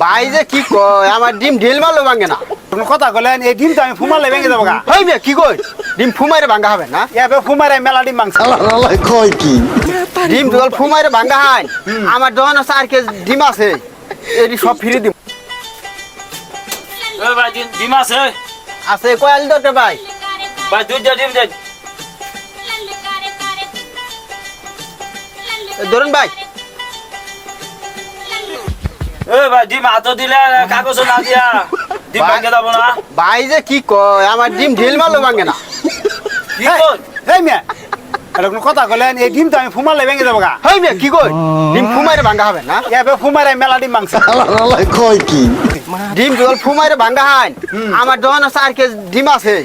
ভাই যে কি কয় আমার ডিম ঢিল মারলো ভাঙে না। কোন কথা কইলেন এই ডিম তো আমি ফুমালে ভেঙে যাবো গা। হই বে কি কই ডিম ফুমাইরে ভাঙা হবে না? এবে ফুমারে মেলা ডিম মাংস আল্লাহ কয় কি ডিম জল ফুমাইরে ভাঙা হয়। আমার দোকান আছে 4 কেজি ডিম আছে, এডি সব ফ্রি দিম। এ ভাই ডিম আছে? আছে কয় আলি দরকার ভাই? ভাই দুইটা ডিম দেন। ধরুন ভাই। এ ভাই ডিম হাতে দিলে কাগজ না দিয়া ডিম ভাঙে যাবো না। ভাই যে কি কয় আমার ডিম ঢিল মারলো ভাঙে না। কি কই? এই মিয়া এটা কোন কথা কইলেন এই ডিম তো আমি ফুমালে ভেঙে যাবো গা। হই বে কি কই ডিম ফুমাইরে ভাঙা হবে না? এবে ফুমারে মেলা ডিম মাংস আল্লাহ কয় কি ডিম জল ফুমাইরে ভাঙা হয়। আমার দোকান আছে 4 কেজি ডিম আছে,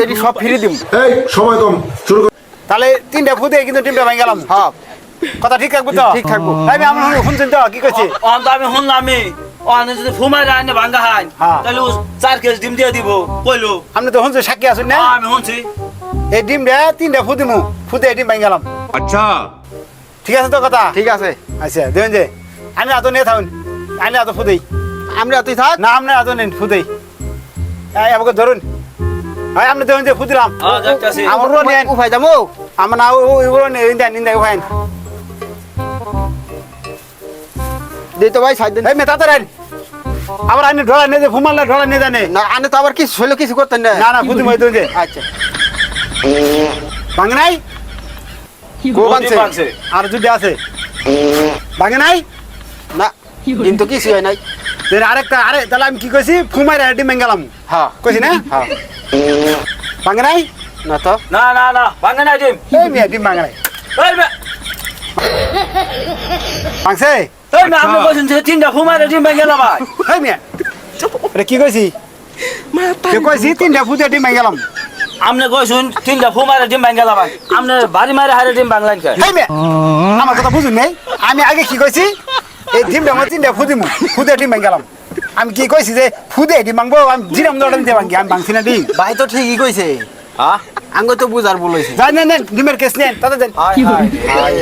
এডি সব ফ্রি দিম। এই সময় কম শুরু কর। তাহলে তিনটা ফুদে কিন্তু ডিমটা ভেঙে গেলাম। হ্যাঁ কথা ঠিক থাকবো তো? ঠিক থাকবো। এই মিয়া আমরা শুনছেন তো কি কইছি? অন তো আমি শুনলামই অন যদি ফুমাই রাইনে ভাঙা হয় হ্যাঁ। তাহলে 4 কেজি ডিম দিয়ে দিব কইলো। আপনি তো শুনছেন সাক্ষী আছেন না? আমি শুনছি। এই ডিমটা তিনটা ফুদিমু ফুদে ডিম ভেঙে গেলাম। আচ্ছা ঠিক আছে তো কথা? ঠিক আছে আচ্ছা দেখুন যে আমি এত নিয়ে থাকুন আমি এত ফুদেই আমরা তুই থাক। না আপনি এত নেন ফুদেই আমাকে ধরুন। ভাই আপনি দেখুন যে ফুদিলাম হ্যাঁ দেখতাছি। আমার নেন উফাই যাবো। আমার না ওগুলো নেন নিন্দা ভাই দে তো ভাই সাইড দেন। এই মেয়ে তাড়াতাড়ি আবার আনি ঢোলা নিয়ে যে ফুমালে ঢোলা নিয়ে জানে না আনে তো আবার কিছু হইলো কিছু করতেন না। না না ফুদি মই দেখুন যে আচ্ছা ভাঙে নাই গো ডিম বানছে ভাঙছে। আর যদি আছে ভাঙে নাই না ডিম তো কিছু হয় নাই। তাহলে আরেকটা আরে তাহলে আমি কি কইছি ফুমাই ডিম ভেঙে গেলাম হ্যাঁ কইছি না হ্যাঁ ভাঙে নাই না তো না না না ভাঙে নাই ডিম। এই মেয়ে ডিম ভাঙে নাই এই মে ভাঙছে এই মে আপনি কইছেন যে তিনটা ফুমাই ডিম ভাঙে গেল ভাই। এই মেয়ে এটা কি কইছি কইছি তিনটা ফুদে ডিম ভেঙে গেলাম। আপনি কইছেন তিনটা ফুমাই ডিম ভাঙে গেল ভাই। আপনি বাড়ি মারে হারে ডিম ভাঙলেন কে? এই মেয়ে আমার কথা বুঝুন নাই আমি আগে কি কইছি এই ডিমটা আমার তিনটা ফুদিমু ফুদে ডিম ভেঙে গেলাম। আমি কি কইছি যে ফুদে ডিম ভাঙবো আমি জিরাম দৌড়াম দিয়ে ভাঙি আমি ভাঙছি না ডিম। ভাই তো ঠিকই কইছে। হ্যাঁ আঙ্গ তো বুঝার বলেছে। যাই নেন ডিমের কেস নেন তাতে দেন হাই হাই হাই